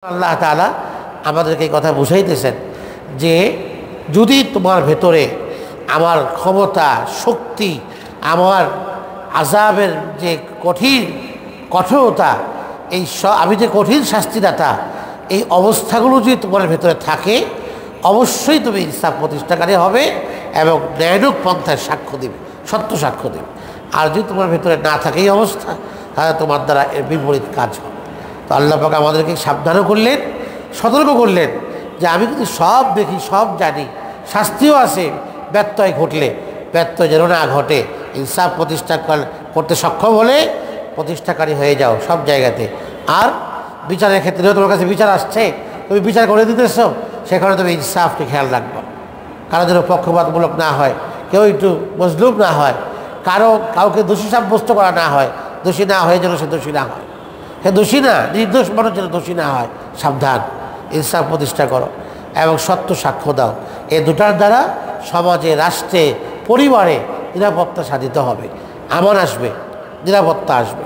আল্লাহ তাআলা আমাদেরকে এই কথা বুঝাইতেছেন যে যদি তোমার ভেতরে আমার ক্ষমতা, শক্তি, আমার আযাবের যে কঠোরতা, এই আমি যে কঠিন শাস্তিদাতা, এই অবস্থাগুলো যদি তোমার ভেতরে থাকে, অবশ্যই তুমি ইনসাফ প্রতিষ্ঠাকারী হবে এবং ন্যায়নুক পন্থায় সাক্ষ্য দেবে, সত্য সাক্ষ্য দেবে। আর যদি তোমার ভেতরে না থাকে এই অবস্থা, তাহলে তোমার দ্বারা এর বিপরীত কাজ হবে। তো আল্লাহ পাক আমাদেরকে সাবধানও করলেন, সতর্ক করলেন যে আমি কিন্তু সব দেখি, সব জানি, শাস্তিও আছে ব্যত্যয় ঘটলে, ব্যত্যয় যেন না ঘটে। ইনসাফ প্রতিষ্ঠা করতে সক্ষম হলে প্রতিষ্ঠাকারী হয়ে যাও সব জায়গাতে। আর বিচারের ক্ষেত্রেও তোমার কাছে বিচার আসছে, তুমি বিচার করে দিতেছ, সেখানে তুমি ইনসাফকে খেয়াল রাখবো, কারো যেন পক্ষপাতমূলক না হয়, কেউ একটু মজলুম না হয়, কাউকে দোষী সাব্যস্ত করা না হয়, দোষী না হয়ে যেন সে দোষী না হয়, সে দোষী না, নির্দোষ মানুষ যেন দোষী না হয়। সাবধান, ইনসাফ প্রতিষ্ঠা করো এবং সত্য সাক্ষ্য দাও। এই দুটার দ্বারা সমাজে, রাষ্ট্রে, পরিবারে নিরাপত্তা সাধিত হবে, আমান আসবে, নিরাপত্তা আসবে।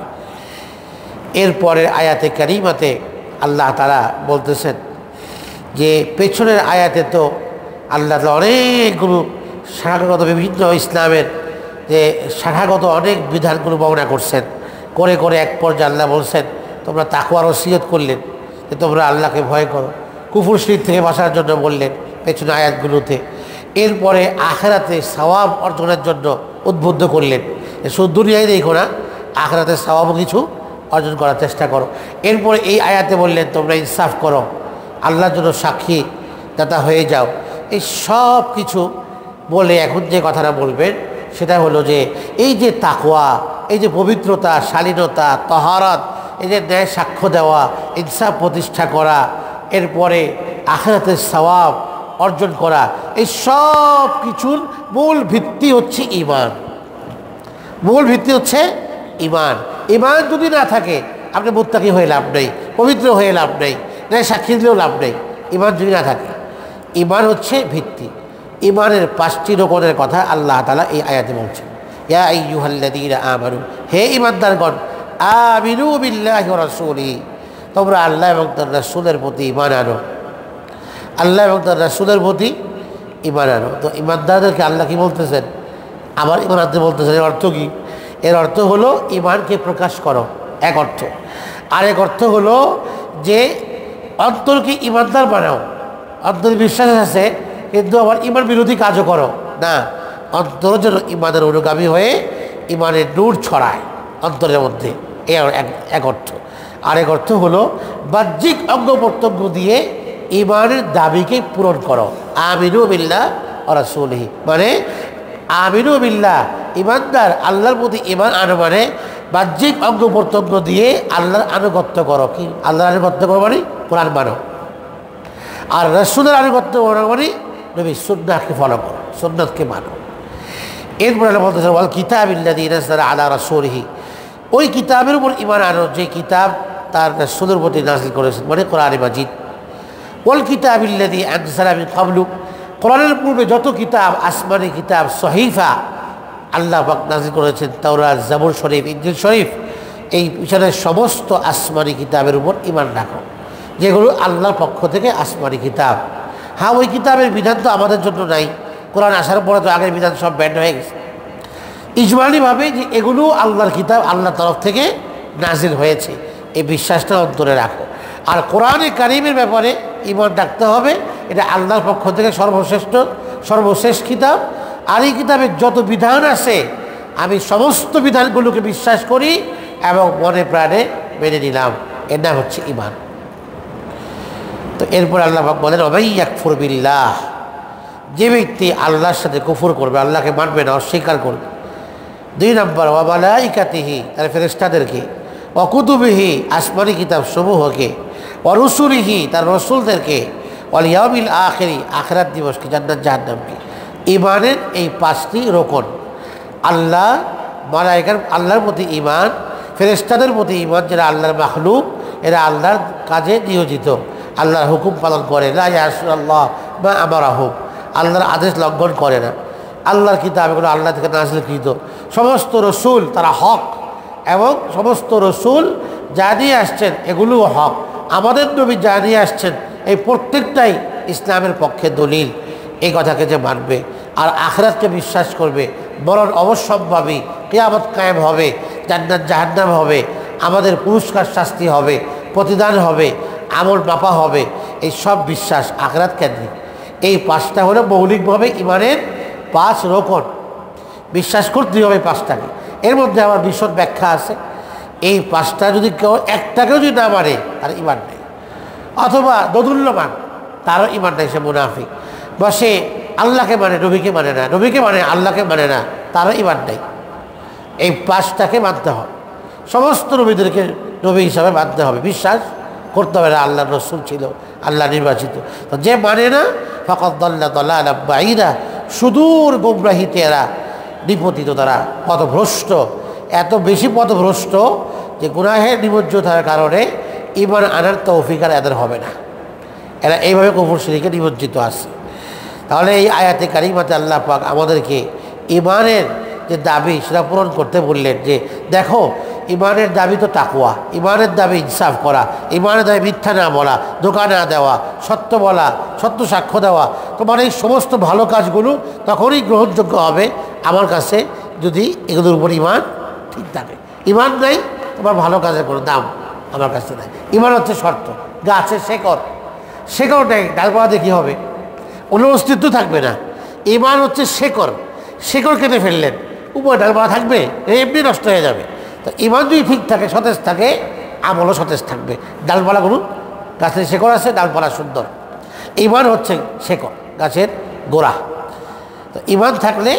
এরপরের আয়াতে কারিমাতে আল্লাহ তাআলা বলতেছেন যে পেছনের আয়াতে তো আল্লাহ অনেকগুলো শাখাগত বিভিন্ন ইসলামের যে শাখাগত অনেক বিধানগুলো বর্ণনা করছেন, করে করে এক পর্যায়ে আল্লাহ বলছেন তোমরা তাকওয়ার ওসিয়ত করলেন যে তোমরা আল্লাহকে ভয় করো, কুফর শিরক থেকে বাঁচার জন্য বললেন পেছনের আয়াতগুলোতে। এরপরে আখিরাতে সওয়াব অর্জনের জন্য উদ্বুদ্ধ করলেন, শুধু দুনিয়ায় দেখো না, আখিরাতে সওয়াবও কিছু অর্জন করার চেষ্টা করো। এরপরে এই আয়াতে বললেন তোমরা ইনসাফ করো, আল্লাহর জন্য সাক্ষী দাতা হয়ে যাও। এই সব কিছু বলে এখন যে কথাটা বলবেন সেটা হলো যে এই যে তাকওয়া, এই যে পবিত্রতা, শালীনতা, তহারত, এই যে ন্যায় সাক্ষ্য দেওয়া, ইনসাফ প্রতিষ্ঠা করা, এরপরে আখিরাতের সওয়াব অর্জন করা, এই সব কিছুর মূল ভিত্তি হচ্ছে ঈমান। মূল ভিত্তি হচ্ছে ঈমান। ঈমান যদি না থাকে আপনি মুত্তাকি হয়ে লাভ নেই, পবিত্র হয়ে লাভ নেই, ন্যায় সাক্ষী দিলেও লাভ নেই। ঈমান যদি না থাকে, ঈমান হচ্ছে ভিত্তি। ঈমানের 5টি রকমের কথা আল্লাহ তাআলা এই আয়াতে বলছেন। ইয়া আইয়ুহাল্লাযীনা আমানু, হে ঈমানদারগণ, আমিনু বিল্লাহি ওয়া রাসূলিহি, তোমরা আল্লাহ এবং তার রাসূলের প্রতি ঈমান আনো। আল্লাহ এবং তার রাসূলের প্রতি ঈমান আনো। তো ঈমানদারদেরকে আল্লাহ কি বলতেছেন? আবার ঈমান আনতে বলতেছেন। এর অর্থ কি? এর অর্থ হলো ঈমানকে প্রকাশ করো, এক অর্থ। আরেক অর্থ হলো যে অন্তরকে ঈমানদার বানাও। অন্তরে বিশ্বাস আছে কিন্তু আবার ঈমান বিরোধী কাজও করো না, অন্তর যেন ঈমানের অনুগামী হয়ে ঈমানের নূর ছড়ায় অন্তরের মধ্যে, এর এক অর্থ। আরেক অর্থ হলো বাহ্যিক অঙ্গ প্রত্যঙ্গ দিয়ে ঈমানের দাবিকে পূরণ করো। আমিনু বিল্লাহ ওয়া রাসূলিহি, মানে আমিনু বিল্লাহ, ঈমানদার আল্লাহর প্রতি ঈমান আনো, মানে বাহ্যিক অঙ্গ প্রত্যঙ্গ দিয়ে আল্লাহর আনুগত্য করো। কি আল্লাহর আনুগত্য করো? মানে কোরআন মানো। আর রাসূলের আনুগত্য করো মানে নবী সুন্নাহকে ফলো করো, সুন্নাতকে মানো। এরপর আল্লাহ বলতেছেন ওয়াল কিতাবিল্লাযী নাযালা আলা রাসূলিহি, ওই কিতাবের উপর ঈমান আনো যে কিতাব তার রাসূলের প্রতি নাযিল করেছেন, মানে কোরআন মাজিদ। ওয়াল কিতাবিল্লাযী আনজালা মিন ক্বাবলু, কোরআনের পূর্বে যত কিতাব, আসমানি কিতাব, সহিফা আল্লাহ পাক নাযিল করেছেন, তাওরাত, জাবুর শরীফ, ইনজিল শরীফ, এই পিছনের সমস্ত আসমানি কিতাবের উপর ঈমান রাখো, যেগুলো আল্লাহর পক্ষ থেকে আসমানি কিতাব। হ্যাঁ, ওই কিতাবের বিধান তো আমাদের জন্য নাই, কোরআন আসার পরে তো আগের বিধান সব ব্যান্ড হয়ে গেছে। ইজমালিভাবে যে এগুলো আল্লাহর কিতাব, আল্লাহর তরফ থেকে নাজিল হয়েছে, এই বিশ্বাসটা অন্তরে রাখো। আর কোরআনে কারিমের ব্যাপারে ঈমান রাখতে হবে, এটা আল্লাহর পক্ষ থেকে সর্বশেষ কিতাব। আর এই কিতাবের যত বিধান আছে আমি সমস্ত বিধানগুলোকে বিশ্বাস করি এবং মনে প্রাণে মেনে নিলাম, এর নাম হচ্ছে ঈমান। তো এরপর আল্লাহ পাক বলেন ওয়া মান ইয়াকফুর বিল্লাহ, যে ব্যক্তি আল্লাহর সাথে কুফর করবে, আল্লাহকে মানবে না, অস্বীকার করবে। 2 নম্বর ওয়া মালাইকাতিহি, তার ফেরেশতাদেরকে, ওয়া কুতুবিহি, আসমানি কিতাব সমূহকে, ওয়া রুসুলিহি, তার রসুলদেরকে, ওয়াল ইয়াউমিল আখিরি, আখিরাত দিবসকে, জান্নাত জাহান্নামকে। ঈমানের এই 5টি রকম, আল্লাহ, মালাইকার, আল্লাহর প্রতি ঈমান, ফেরেশতাদের প্রতি ঈমান, যারা আল্লাহর মাখলুক, এরা আল্লাহর কাজে নিয়োজিত, আল্লাহর হুকুম পালন করে, লা ইয়াসুল্লাহ মা আমারাহুম, আল্লাহর আদেশ লঙ্ঘন করে না। আল্লাহর কিতাব এগুলো আল্লাহ থেকে নাযিলকৃত। সমস্ত রসুল তারা হক, এবং সমস্ত রসুল যা দিয়ে আসছেন এগুলোও হক, আমাদের নবী যা নিয়ে আসছেন এই প্রত্যেকটাই ইসলামের পক্ষে দলিল। এই কথাকে যে মানবে আর আখিরাতকে বিশ্বাস করবে, বরং অবশ্যম্ভাবী কিয়ামত কায়েম হবে, জান্নাত জাহান্নাম হবে, আমাদের পুরস্কার শাস্তি হবে, প্রতিদান হবে, আমল মাপা হবে, এই সব বিশ্বাস আখিরাত কেন্দ্রিক। এই পাঁচটা হলো মৌলিকভাবে ইমানের 5 রকম। বিশ্বাস করতেই হবে 5টাকে। এর মধ্যে আমার বিশদ ব্যাখ্যা আছে। এই 5টা যদি কেউ একটাকেও যদি না মানে তার ইমান নেই, অথবা দোদুল্যমান তারও ইমান নেই, সে মুনাফিক। বা সে আল্লাহকে মানে নবীকে মানে না, নবীকে মানে আল্লাহকে মানে না, তারও ইমান নেই। এই 5টাকে মানতে হবে, সমস্ত নবীদেরকে নবী হিসাবে মানতে হবে, বিশ্বাস করতে হবে না আল্লাহ রসুল ছিল, আল্লাহ নির্বাচিত। তো যে মানে না ফাকাদ দাল্লা দালালান বাঈদা, সুদূর গোমরাহিতে এরা নিপতিত, তারা পথভ্রষ্ট, এত বেশি পথভ্রষ্ট যে গুনাহে নিমজ্জিত হওয়ার কারণে ঈমান আনার তৌফিক আর এদের হবে না। এরা এইভাবে কুফর শিরকে নিমজ্জিত আছে। তাহলে এই আয়াতে কারিমাতে আল্লাহ পাক আমাদেরকে ঈমানের যে দাবি সেটা পূরণ করতে বললেন, যে দেখো ঈমানের দাবি তো তাকওয়া, ঈমানের দাবি ইনসাফ করা, ঈমানের দাবি মিথ্যা না বলা, ধোঁকা না দেওয়া, সত্য বলা, সত্য সাক্ষ্য দেওয়া। তোমার এই সমস্ত ভালো কাজগুলো তখনই গ্রহণযোগ্য হবে আমার কাছে যদি এগুলোর উপর ঈমান ঠিক থাকে। ঈমান নেই, তোমার ভালো কাজের কোনো দাম আমার কাছে নাই। ঈমান হচ্ছে শর্ত, গাছের শেকড়, শেকড় নেই, ডালপালা দিয়ে কী হবে? কোনো অস্তিত্ব থাকবে না। ঈমান হচ্ছে শেকড়, শেকড় কেটে ফেললেন, উপরে ডালপালা থাকবে? এমনি নষ্ট হয়ে যাবে। তো ঈমান যদি ঠিক থাকে, সতেজ থাকে, আমলও সতেজ থাকবে। ডালপালাগুলো, গাছের শেকড় আছে, ডালপালা সুন্দর। ঈমান হচ্ছে শেকড়, গাছের গোড়া। তো ঈমান থাকলে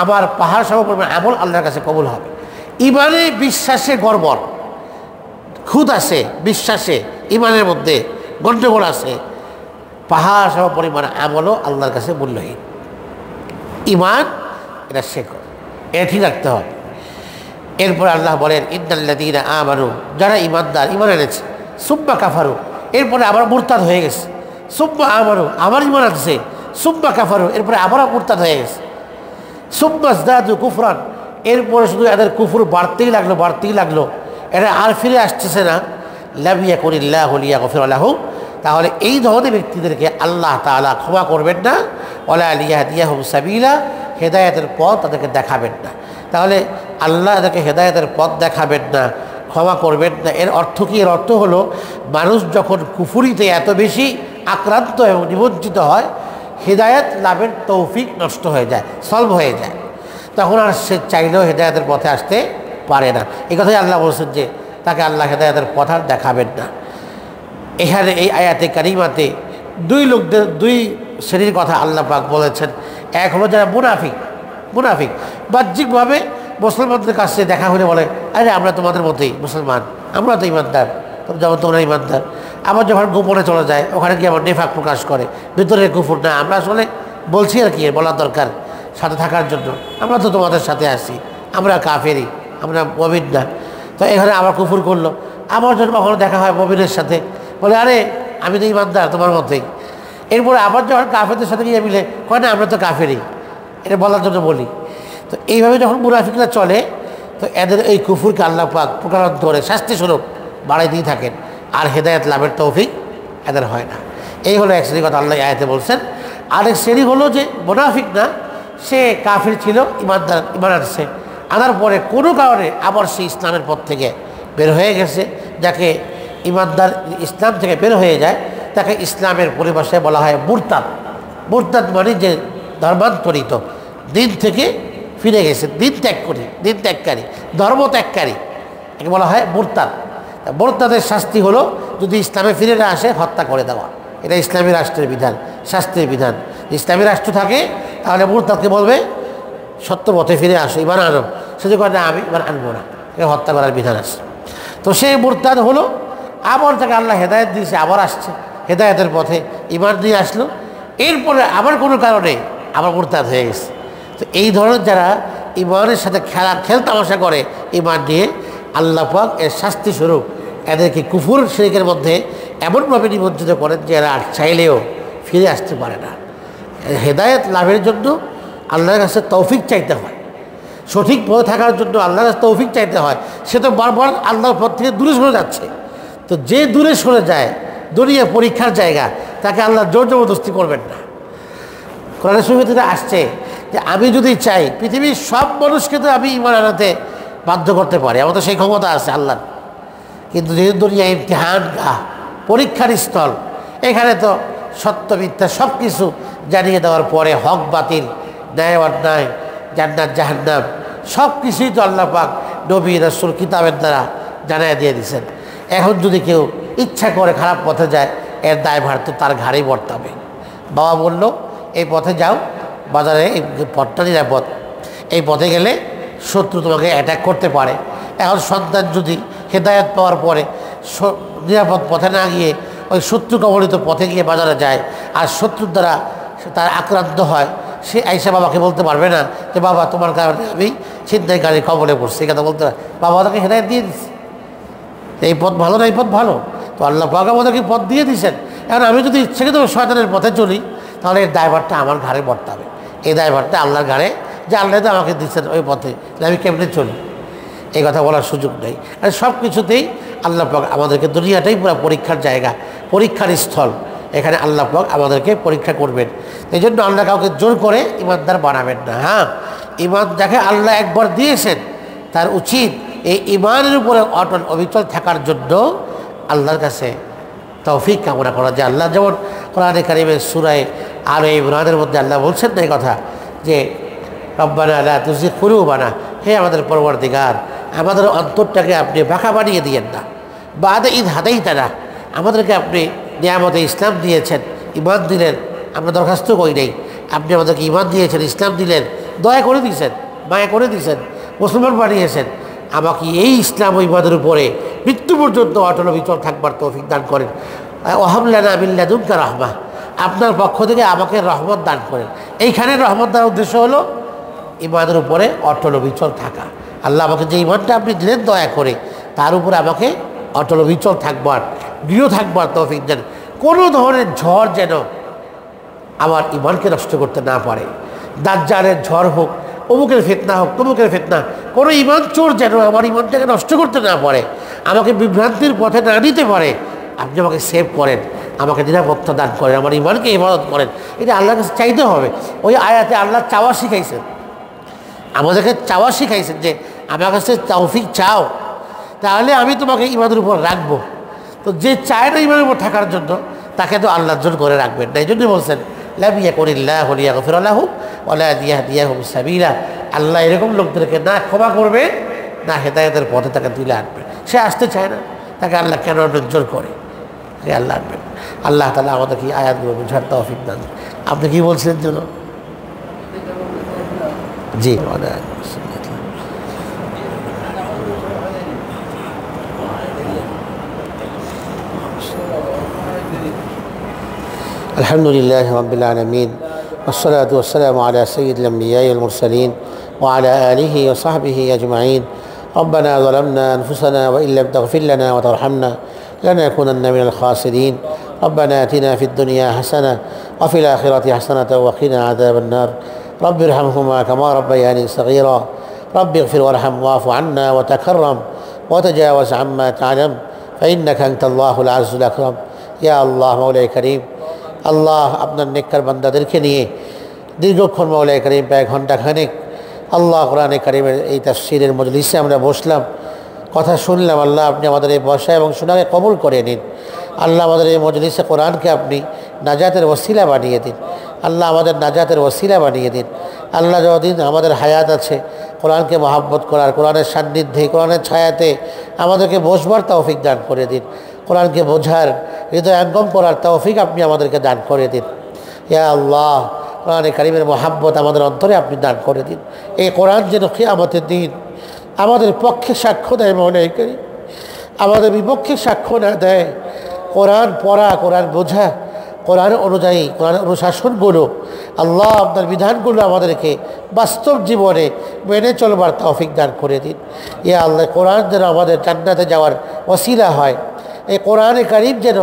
আমার পাহাড় সম পরিমাণ আমল আল্লাহর কাছে কবুল হবে। ঈমানে বিশ্বাসে গড়বড়, খুঁত আছে বিশ্বাসে, ঈমানের মধ্যে গণ্ডগোল আছে, পাহাড় সম পরিমাণ আমলও আল্লাহর কাছে মূল্যহীন। ঈমান এটা শেকড়, এটা ঠিক রাখতে হবে। এরপর আল্লাহ বলেন ইন্নাল্লাযীনা আমানু, যারা ঈমানদার, ঈমান এনেছে, সুম্মা কাফারু, এরপরে আবার মুরতাদ হয়ে গেছে, সুম্মা আমানু, আবার ঈমান আনছে, সুম্মা কাফারু, এরপরে আবার মুরতাদ হয়ে গেছে, সুম্মা ইজদাদু কুফরান, এরপরে শুধু এদের কুফর বাড়তেই লাগলো, বাড়তেই লাগলো, এরা আর ফিরে আসতেছে না। লাম ইয়াকুনিল্লাহু লিয়াগফিরা লাহুম, তাহলে এই ধরনের ব্যক্তিদেরকে আল্লাহ তাআলা ক্ষমা করবেন না, ওয়ালা লিয়াহদিয়াহুম সাবিলা, হেদায়েতের পথ তাদেরকে দেখাবেন না। তাহলে আল্লাহ এদেরকে হেদায়েতের পথ দেখাবেন না, ক্ষমা করবেন না। এর অর্থ কী? এর অর্থ হলো মানুষ যখন কুফরিতে এত বেশি আক্রান্ত এবং নিমজ্জিত হয়, হেদায়েত লাভের তৌফিক নষ্ট হয়ে যায়, সলভ হয়ে যায়, তখন আর সে চাইলেও হেদায়েতের পথে আসতে পারে না। এই কথাই আল্লাহ বলছেন যে তাকে আল্লাহ হেদায়েতের পথ আর দেখাবেন না। এখানে এই আয়াতে কারিমাতে দুই শ্রেণীর কথা আল্লাহ পাক বলেছেন। এক হলো যারা মুনাফিক, মুনাফিক বাহ্যিকভাবে মুসলমানদের কাছে দেখা হলে বলে, আরে আমরা তোমাদের মধ্যেই মুসলমান, আমরা তো ইমানদার, যেমন তোমরা ইমানদার। আবার যখন গোপনে চলে যায়, ওখানে গিয়ে আবার নেফাক প্রকাশ করে, ভিতরে কুফর না, আমরা আসলে বলছি আর কি বলার দরকার সাথে থাকার জন্য, আমরা তো তোমাদের সাথে আসি, আমরা কাফেরি, আমরা মুমিন না। তো এখানে আবার কুফর করলো। আবার যখন কখনো দেখা হয় মুমিনের সাথে, বলে আরে আমি তো ইমানদার তোমার মধ্যেই। এরপরে আবার যখন কাফেরদের সাথে গিয়ে মিলে কয় না আমরা তো কাফেরি, এটা বলার জন্য বলি। তো এইভাবে যখন মুনাফিকরা চলে, তো এদের এই কুফরকে আল্লাহ পাক প্রকারান্ত করে শাস্তি স্বরূপ বাড়াই দিয়ে থাকেন, আর হেদায়েত লাভের তৌফিক এদের হয় না। এই হলো এক শ্রেণীর কথা আল্লাহ আয়াতে বলছেন। আরেক শ্রেণী হলো যে মুনাফিক না, সে কাফির ছিল, ইমানদার, ইমান আনছে, আনার পরে কোনো কারণে আবার সে ইসলামের পথ থেকে বের হয়ে গেছে। যাকে ইমানদার ইসলাম থেকে বের হয়ে যায় তাকে ইসলামের পরিভাষায় বলা হয় মুরতাদ। মুরতাদ মানে যে ধর্মান্তরিত, দিন থেকে ফিরে গেছে, দিন ত্যাগকারী, ধর্ম ত্যাগকারী, একে বলা হয় মুরতাদ। মুরতাদের শাস্তি হলো যদি ইসলামে ফিরে না আসে হত্যা করে দেওয়া। এটা ইসলামী রাষ্ট্রের বিধান, শাস্ত্রের বিধান। ইসলামী রাষ্ট্র থাকে তাহলে মুরতাদকে বলবে সত্য পথে ফিরে আসো, ইমান আনো। সে যে না আমি ইমান আনবো না, এ হত্যা করার বিধান আছে। তো সেই মুরতাদ হলো, আবার তাকে আল্লাহ হেদায়েত দিয়েছে, আবার আসছে হেদায়েতের পথে, ইমান দিয়ে আসলো, এরপরে আবার কোনো কারণে আবার মুরতাদ হয়ে গেছে। তো এই ধরনের যারা ইমানের সাথে খেল তামাশা করে ইমান নিয়ে, আল্লাহ পাক এর শাস্তি স্বরূপ এদেরকে কুফর শিরকের মধ্যে এমনভাবে নিমজ্জিত করেন যে এরা চাইলেও ফিরে আসতে পারে না। হেদায়েত লাভের জন্য আল্লাহর কাছে তৌফিক চাইতে হয়, সঠিক পথে থাকার জন্য আল্লাহর কাছে তৌফিক চাইতে হয়। সে তো বারবার আল্লাহর পথ থেকে দূরে সরে যাচ্ছে, তো যে দূরে সরে যায়, দুনিয়া পরীক্ষার জায়গা, তাকে আল্লাহ জোর জবরদস্তি করবেন না। কোরআন শরীফে আসছে যে আমি যদি চাই পৃথিবীর সব মানুষকে তো আমি ঈমান আনাতে বাধ্য করতে পারি, আমার তো সেই ক্ষমতা আছে আল্লাহর। কিন্তু যেহেতু দুনিয়া ইমতিহান পরীক্ষার স্থল, এখানে তো সত্য মিথ্যা সব কিছু জানিয়ে দেওয়ার পরে হক বাতিল, ন্যায় অন্যায়, জান্নাত জাহান্নাম সব কিছুই তো আল্লাহ পাক নবী রাসূল কিতাবের দ্বারা জানিয়ে দিয়ে দিয়েছেন। এখন যদি কেউ ইচ্ছা করে খারাপ পথে যায়, এর দায়ভার তো তার ঘাড়েই বর্তাবে। বাবা বলল এই পথে যাও, বাজারে এই পথটা নিরাপদ, এই পথে গেলে শত্রু তোমাকে অ্যাটাক করতে পারে। এখন সন্তান যদি হেদায়েত পাওয়ার পরে নিরাপদ পথে না গিয়ে ওই শত্রু কবলিত পথে গিয়ে বাজারে যায় আর শত্রুর দ্বারা তার আক্রান্ত হয়, সে আইসা বাবাকে বলতে পারবে না যে বাবা তোমার কারণে আমি ছিনতাইকারীর কবলে পড়ছি, এই কথা বলতে পারে। বাবা তাকে হেদায়েত দিয়ে দিচ্ছে, এই পথ ভালো না এই পথ ভালো, তো আল্লাহ পাক আমাদেরকে পথ দিয়ে দিয়েছেন। এখন আমি যদি ইচ্ছাকৃত শয়তানের পথে চলি, তাহলে এর দায়ভারটা আমার ঘাড়ে বর্তাবে। এই দায়ভারটা আল্লাহর ঘাড়ে, যে আল্লাহ তো আমাকে দিচ্ছেন ওই পথে, আমি কেমনে চলি, এই কথা বলার সুযোগ নেই। আর সব কিছুতেই আল্লাহ পাক আমাদেরকে, দুনিয়াটাই পুরো পরীক্ষার জায়গা, পরীক্ষার স্থল। এখানে আল্লাহ পাক আমাদেরকে পরীক্ষা করবেন। এই জন্য আল্লাহ কাউকে জোর করে ইমানদার বানাবেন না। হ্যাঁ, ইমান যাকে আল্লাহ একবার দিয়েছেন, তার উচিত এই ইমানের উপরে অটল অবিচল থাকার জন্য আল্লাহর কাছে তৌফিক কামনা করা। যে আল্লাহ যেমন কোরআনে কারিমের সূরা আলে ইমরানের মধ্যে আল্লাহ বলছেন না এই কথা, যে রব্বানা লা তুযিগ কুলুবানা, হে আমাদের পরওয়ারদিগার, আমাদের অন্তরটাকে আপনি বাঁকা বানিয়ে দিয়েন না। বাদে ঈদ হাদাইতানা, আমাদেরকে আপনি নিয়ামতে ইসলাম দিয়েছেন, ইমান দিলেন, আমরা দরখাস্ত করি নেই, আপনি আমাদেরকে ইমান দিয়েছেন, ইসলাম দিলেন, দয়া করে দিয়েছেন, মায়া করে দিয়েছেন, মুসলমান বানিয়েছেন। আমাকে এই ইসলাম ও ইমানের উপরে মৃত্যু পর্যন্ত অটল বিচল থাকবার তৌফিক দান করেন। ওয়াহাবলানা মিন লাদুনকা রাহমাহ, আপনার পক্ষ থেকে আমাকে রহমত দান করেন। এইখানে রহমত দেওয়ার উদ্দেশ্য হলো ইমানের উপরে অটল বিচল থাকা। আল্লাহ আমাকে যে ইমানটা আপনি দিলেন দয়া করে, তার উপরে আমাকে অটল বিচল থাকবার, দৃঢ় থাকবার তৌফিক দেন। কোনো ধরনের ঝড় যেন আমার ইমানকে নষ্ট করতে না পারে। দাজ্জালের ঝড় হোক, অমুকের ফিতনা হোক, তমুকের ফিতনা, কোনো ইমান চোর যেন আমার ইমানটাকে নষ্ট করতে না পারে, আমাকে বিভ্রান্তির পথে না নিতে পারে। আপনি আমাকে সেভ করেন, আমাকে নিরাপত্তা দান করেন, আমার ইমানকে হেফাজত করেন। এটা আল্লাহর কাছে চাইতে হবে। ওই আয়াতে আল্লাহ চাওয়া শিখাইছেন, আমাদেরকে চাওয়া শিখাইছেন যে আমার কাছে তৌফিক চাও, তাহলে আমি তোমাকে ইমানের উপর রাখবো। তো যে চায় না ইমানের উপর থাকার জন্য, তাকে তো আল্লাহর জন্য করে রাখবেন না। এই জন্য বলছেন লাম ইয়াকুনিল্লাহু লিয়াগফিরা লাহুম ওয়া লা ইয়াহদিয়াহুম সাবিলা, আল্লাহ এরকম লোকদেরকে না ক্ষমা করবে, না হেদায়েতের পথে তাকে তুলে আনবে। সে আসতে চায় না, তাকে আল্লাহ কেন জোর করে সে আল্লাহ আনবেন। আল্লাহ তাআলা আমাদেরকে আয়াতগুলো বুঝার তৌফিক দান। আপনি কি বলছিলেন যেন? জি, আলহামদুলিল্লাহ রাব্বিল আলামিন, والصلاة والسلام على سيد الأنبياء والمرسلين وعلى آله وصحبه أجمعين. ربنا ظلمنا أنفسنا وإن لم تغفر لنا وترحمنا لنكونن من الخاسرين. ربنا آتنا في الدنيا حسنة وفي الآخرة حسنة وقنا عذاب النار. رب ارحمهما كما ربياني صغيرا. رب اغفر وارحم واعف عنا وتكرم وتجاوز عما تعلم فإنك أنت الله العز الأكرم. يا الله مولاي كريم, আল্লাহ আপনার নেককার বান্দাদেরকে নিয়ে দীর্ঘক্ষণ মওলাই কারীম প্রায় ঘণ্টাখানেক আল্লাহ কোরআনে কারীমের এই তাফসীরের মজলিসে আমরা বসলাম, কথা শুনলাম। আল্লাহ আপনি আমাদের এই বসা এবং শোনাকে কবুল করে নিন। আল্লাহ আমাদের এই মজলিসে কোরআনকে আপনি নাজাতের ওসিলা বানিয়ে দিন। আল্লাহ আমাদের নাজাতের ওসিলা বানিয়ে দিন। আল্লাহ যতদিন আমাদের হায়াত আছে, কোরআনকে মহাব্বত করার, কোরআনের সান্নিধ্যে, কোরআনের ছায়াতে আমাদেরকে বসবার তৌফিক দান করে দিন। কোরআনকে বোঝার, হৃদয়ঙ্গম করার তৌফিক আপনি আমাদেরকে দান করে দিন। ইয়া আল্লাহ, কোরআনে কারীমের মহাব্বত আমাদের অন্তরে আপনি দান করে দিন। এই কোরআন যেন কিয়ামতের দিন আমাদের পক্ষে সাক্ষ্য দেয় মওলাই কারীম, আমাদের বিপক্ষে সাক্ষ্য না দেয়। কোরআন পড়া, কোরআন বোঝা, কোরআন অনুযায়ী কোরআন অনুশাসনগুলো, আল্লাহ আপনার বিধানগুলো আমাদেরকে বাস্তব জীবনে মেনে চলবার তৌফিক দান করে দিন। ইয়া আল্লাহ, কোরআন যেন আমাদের জান্নাতে যাওয়ার ওসিলা হয়, এই কোরআনে কারীম যেন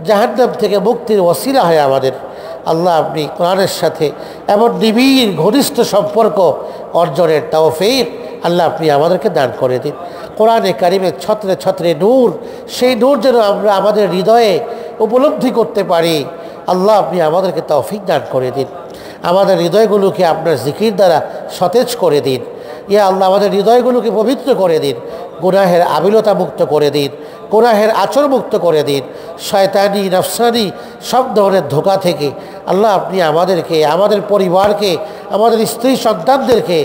জাহান্নাম থেকে মুক্তির ওসিলা হয় আমাদের। আল্লাহ আপনি কোরআনের সাথে এমন নিবিড় ঘনিষ্ঠ সম্পর্ক অর্জনের তৌফিক আল্লাহ আপনি আমাদেরকে দান করে দিন। কোরআনে কারিমের ছত্রে ছত্রে নূর, সেই নূর যেন আমরা আমাদের হৃদয়ে উপলব্ধি করতে পারি। আল্লাহ আপনি আমাদেরকে তৌফিক দান করে দিন। আমাদের হৃদয়গুলোকে আপনার জিকির দ্বারা সতেজ করে দিন। ইয়া আল্লাহ আমাদের হৃদয়গুলোকে পবিত্র করে দিন, গুনাহের আবিলতা মুক্ত করে দিন, গুনাহের আচর মুক্ত করে দিন, শয়তানি নফসানি সব ধরনের ধোঁকা থেকে আল্লাহ আপনি আমাদেরকে, আমাদের পরিবারকে, আমাদের স্ত্রী সন্তানদেরকে,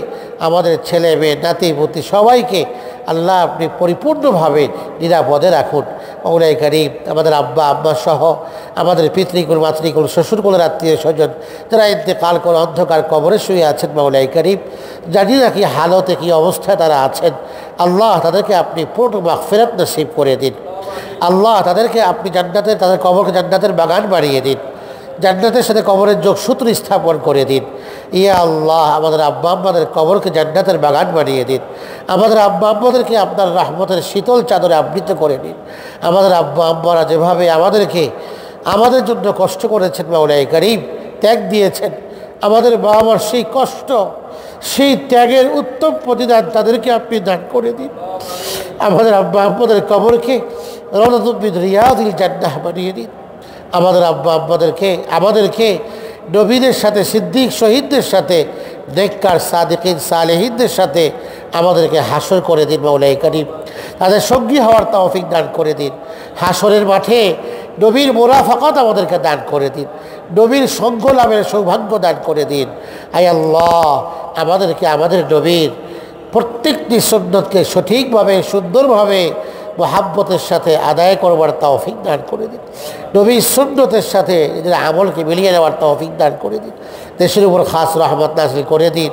আমাদের ছেলে মেয়ে নাতি পুতি সবাইকে আল্লাহ আপনি পরিপূর্ণভাবে নিরাপদে রাখুন। মওলাই কারীম আমাদের আব্বা আম্মা সহ আমাদের পিতৃকুল মাতৃকুল শ্বশুরকুলের আত্মীয় স্বজন যারা ইন্তেকাল করে অন্ধকার কবরে শুয়ে আছেন, মওলাই কারীম জানি না কি হালতে কি অবস্থায় তারা আছেন, আল্লাহ তাদেরকে আপনি পূর্ণ মাগফিরাত নসিব করে দিন। আল্লাহ তাদেরকে আপনি জান্নাতের, তাদের কবরকে জান্নাতের বাগান বানিয়ে দিন, জান্নাতের সাথে কবরের যোগসূত্র স্থাপন করে দিন। ইয়া আল্লাহ আমাদের আব্বা আম্মাদের কবরকে জান্নাতের বাগান বানিয়ে দিন। আমাদের আব্বা আম্মাদেরকে আপনার রহমতের শীতল চাদরে আবৃত করে দিন। আমাদের আব্বা আম্মারা যেভাবে আমাদেরকে আমাদের জন্য কষ্ট করেছেন, মওলাই কারীম ত্যাগ দিয়েছেন, আমাদের বাবা মার সেই কষ্ট, সেই ত্যাগের উত্তম প্রতিদান তাদেরকে আপনি দান করে দিন। আমাদের আব্বা আম্মাদের কবরকে রওযাতুম মিন রিয়াদিল জান্নাহ বানিয়ে দিন। আমাদের আব্বা আমাদেরকে নবীদের সাথে, সিদ্দিক শহীদদের সাথে, নেককার সাদিকিন সালেহিনদের সাথে আমাদেরকে হাসর করে দিন। মওলাই কারীম তাদের সঙ্গী হওয়ার তৌফিক দান করে দিন। হাসরের মাঠে নবীর মুরাফাকাত আমাদেরকে দান করে দিন, নবীর সঙ্গ লাভের সৌভাগ্য দান করে দিন। আয় আল্লাহ আমাদেরকে আমাদের নবীর প্রত্যেকটি সুন্নতকে সঠিকভাবে সুন্দরভাবে মোহাব্বতের সাথে আদায় করবার তৌফিক দান করে দিন। নবীর সুন্নতের সাথে নিজের আমলকে মিলিয়ে নেওয়ার তৌফিক দান করে দিন। দেশের উপর খাস রহমত নাযিল করে দিন।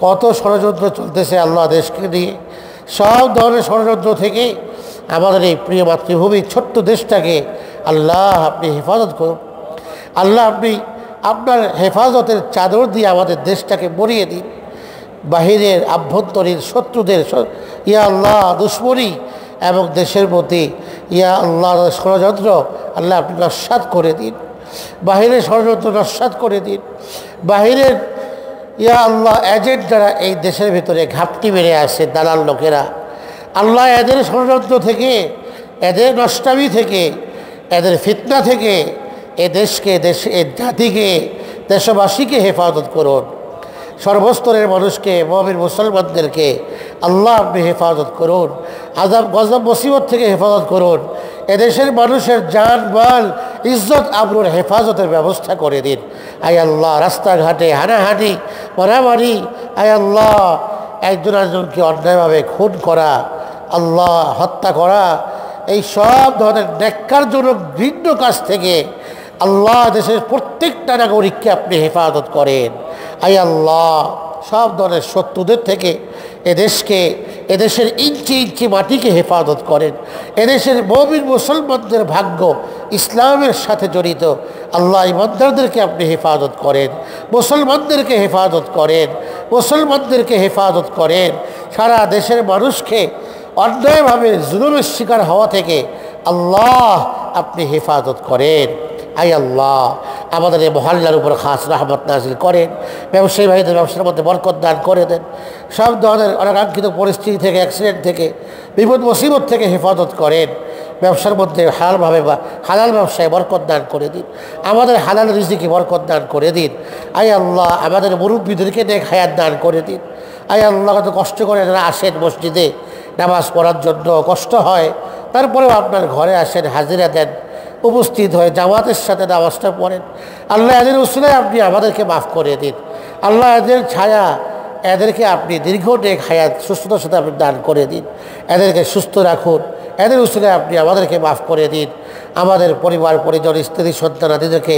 কত ষড়যন্ত্র চলতেছে আল্লাহ দেশকে নিয়ে, সব ধরনের ষড়যন্ত্র থেকে আমাদের এই প্রিয় মাতৃভূমির ছোট্ট দেশটাকে আল্লাহ আপনি হেফাজত করুন। আল্লাহ আপনি আপনার হেফাজতের চাদর দিয়ে আমাদের দেশটাকে মরিয়ে দিন। বাহিরের আভ্যন্তরীণ শত্রুদের ইয়া আল্লাহ দুশ্মনী এবং দেশের প্রতি ইয়া আল্লাহ ষড়যন্ত্র আল্লাহ আপনি নস্যাৎ করে দিন। বাহিরের ষড়যন্ত্র নস্যাৎ করে দিন। বাহিরের ইয়া আল্লাহ এজেন্ট যারা এই দেশের ভিতরে ঘাপটি মেরে আসে, দালাল লোকেরা, আল্লাহ এদের ষড়যন্ত্র থেকে, এদের নষ্টামি থেকে, এদের ফিতনা থেকে এ দেশকে, এ জাতিকে, দেশবাসীকে হেফাজত করুন। সর্বস্তরের মানুষকে, মুমিন মুসলমানদেরকে আল্লাহ আপনি হেফাজত করুন। আযাব গজব মুসিবত থেকে হেফাজত করুন। এদেশের মানুষের জান মাল ইজ্জত আবরুর হেফাজতের ব্যবস্থা করে দিন। আয় আল্লাহ রাস্তাঘাটে হানাহানি মারামারি, আয় আল্লাহ একজন একজনকে অন্যায়ভাবে খুন করা, আল্লাহ হত্যা করা, এই সব ধরনের ন্যাক্কারজনক ঘৃণ্য কাজ থেকে আল্লাহ দেশের প্রত্যেকটা নাগরিককে আপনি হেফাজত করেন। আয় আল্লাহ সব ধরনের শত্রুদের থেকে এদেশকে, এদেশের ইঞ্চি ইঞ্চি মাটিকে হেফাজত করেন। এদেশের মুমিন মুসলমানদের ভাগ্য ইসলামের সাথে জড়িত, আল্লাহ ইমানদারদেরকে আপনি হেফাজত করেন, মুসলমানদেরকে হেফাজত করেন, মুসলমানদেরকে হেফাজত করেন। সারা দেশের মানুষকে অন্যায়ভাবে জুলুমের শিকার হওয়া থেকে আল্লাহ আপনি হেফাজত করেন। আয় আল্লাহ আমাদের এই মহল্লার উপর খাস রহমত নাযিল করেন। ব্যবসায়ী ভাইদের ব্যবসার মধ্যে বরকত দান করে দেন। সব ধরনের অনাকাঙ্ক্ষিত পরিস্থিতি থেকে, অ্যাক্সিডেন্ট থেকে, বিপদ মুসিবত থেকে হেফাজত করেন। ব্যবসার মধ্যে হালালভাবে বা হালাল ব্যবসায় বরকত দান করে দিন। আমাদের হালাল রিজিকে বরকত দান করে দিন। আয় আল্লাহ আমাদের মুরব্বীদেরকে নেক হায়াত দান করে দিন। আয় আল্লাহ কত কষ্ট করে যারা আসেন মসজিদে নামাজ পড়ার জন্য, কষ্ট হয়, তারপরেও আপনার ঘরে আসেন, হাজিরা দেন, উপস্থিত হয়ে জামাতের সাথে নামাজটা পড়েন। আল্লাহ এদের উসিলায় আপনি আমাদেরকে মাফ করে দিন। আল্লাহ এদের ছায়া, এদেরকে আপনি দীর্ঘ নেক হায়াত সুস্থতার সাথে আপনি দান করে দিন। এদেরকে সুস্থ রাখুন। এদের উসিলায় আপনি আমাদেরকে মাফ করে দিন। আমাদের পরিবার পরিজন, স্ত্রী সন্তানাদিদেরকে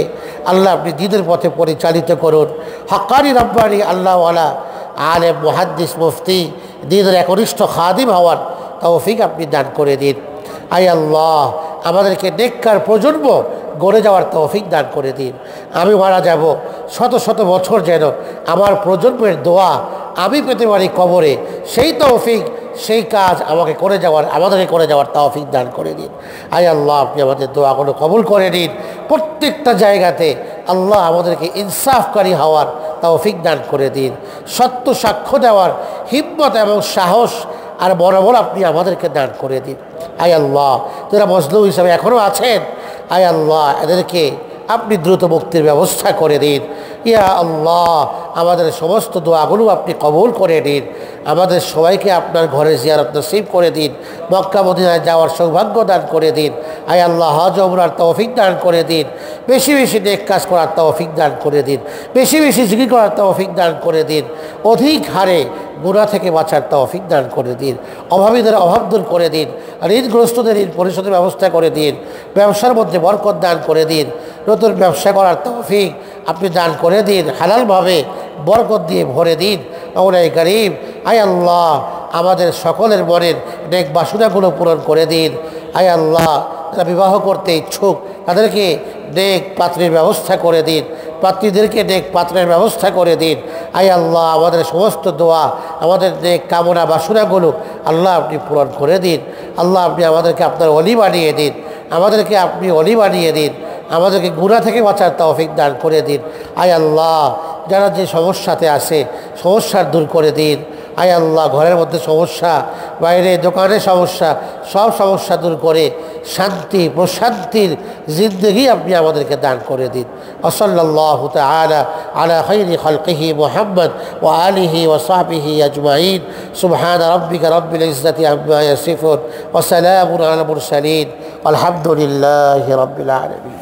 আল্লাহ আপনি দ্বীনের পথে পরিচালিত করুন। হক্কানি রব্বানি আল্লাহওয়ালা আলেম মুহাদ্দিস মুফতি দ্বীনের একনিষ্ঠ খাদিম হওয়ার তৌফিক আপনি দান করে দিন। আয় আল্লাহ আমাদেরকে নেককার প্রজন্ম গড়ে যাওয়ার তৌফিক দান করে দিন। আমি মারা যাব, শত শত বছর যেন আমার প্রজন্মের দোয়া আমি পেতে পারি কবরে, সেই তৌফিক, সেই কাজ আমাদেরকে করে যাওয়ার তৌফিক দান করে দিন। আয় আল্লাহ আপনি আমাদের দোয়াগুলো কবুল করে নিন। প্রত্যেকটা জায়গাতে আল্লাহ আমাদেরকে ইনসাফকারী হওয়ার তৌফিক দান করে দিন। সত্য সাক্ষ্য দেওয়ার হিম্মত এবং সাহস আর বরাবর আপনি আমাদেরকে দান করে দিন। আয় আল্লাহ, যারা মজলুম হিসাবে এখনও আছেন, আয় আল্লাহ এদেরকে আপনি দ্রুত মুক্তির ব্যবস্থা করে দিন। ইয়া আল্লাহ, আমাদের সমস্ত দোয়াগুলো আপনি কবুল করে দিন। আমাদের সবাইকে আপনার ঘরে জিয়ারত নসিব করে দিন। মক্কা মদিনায় যাওয়ার সৌভাগ্য দান করে দিন। আয় আল্লাহ, হজ ওমরার তৌফিক দান করে দিন। বেশি বেশি নেক কাজ করার তৌফিক দান করে দিন। বেশি বেশি জিকির করার তৌফিক দান করে দিন। অধিক হারে গুনাহ থেকে বাঁচার তৌফিক দান করে দিন। অভাবীদের অভাব দূর করে দিন। ঋণগ্রস্তদের ঋণ পরিশোধের ব্যবস্থা করে দিন। ব্যবসার মধ্যে বরকত দান করে দিন। নতুন ব্যবসা করার তৌফিক আপনি দান করে দিন। হালালভাবে বরকত দিয়ে ভরে দিন। মাওলাই করিম, আয় আল্লাহ আমাদের সকলের মনের নেক বাসনাগুলো পূরণ করে দিন। আয় আল্লাহ, যারা বিবাহ করতে ইচ্ছুক তাদেরকে নেক পাত্রের ব্যবস্থা করে দিন। পাত্রীদেরকে নেক পাত্রের ব্যবস্থা করে দিন। আয় আল্লাহ, আমাদের সমস্ত দোয়া, আমাদের নেক কামনা বাসনাগুলো আল্লাহ আপনি পূরণ করে দিন। আল্লাহ আপনি আমাদেরকে আপনার অলি বানিয়ে দিন। আমাদেরকে আপনি অলি বানিয়ে দিন। আমাদেরকে গুনাহ থেকে বাঁচার তৌফিক দান করে দিন। আয় আল্লাহ, যারা যে সমস্যাতে আছে সমস্যার দূর করে দিন। আয় আল্লাহ, ঘরের মধ্যে সমস্যা, বাইরে দোকানে সমস্যা, সব সমস্যা দূর করে শান্তি প্রশান্তির জিন্দগি আপনি আমাদেরকে দান করে দিন। ওয়াসাল্লাল্লাহু তাআলা আলা খাইরি খালকিহি মুহাম্মদ ওয়া আলিহি ওয়া সাহবিহি আজমাইন। সুবহানা রাব্বিকা রাব্বিল ইজ্জাতি আম্মা ইয়াসিফুন ওয়া সালামুন আলাল মুরসালিন। আলহামদুলিল্লাহি রাব্বিল আলামিন।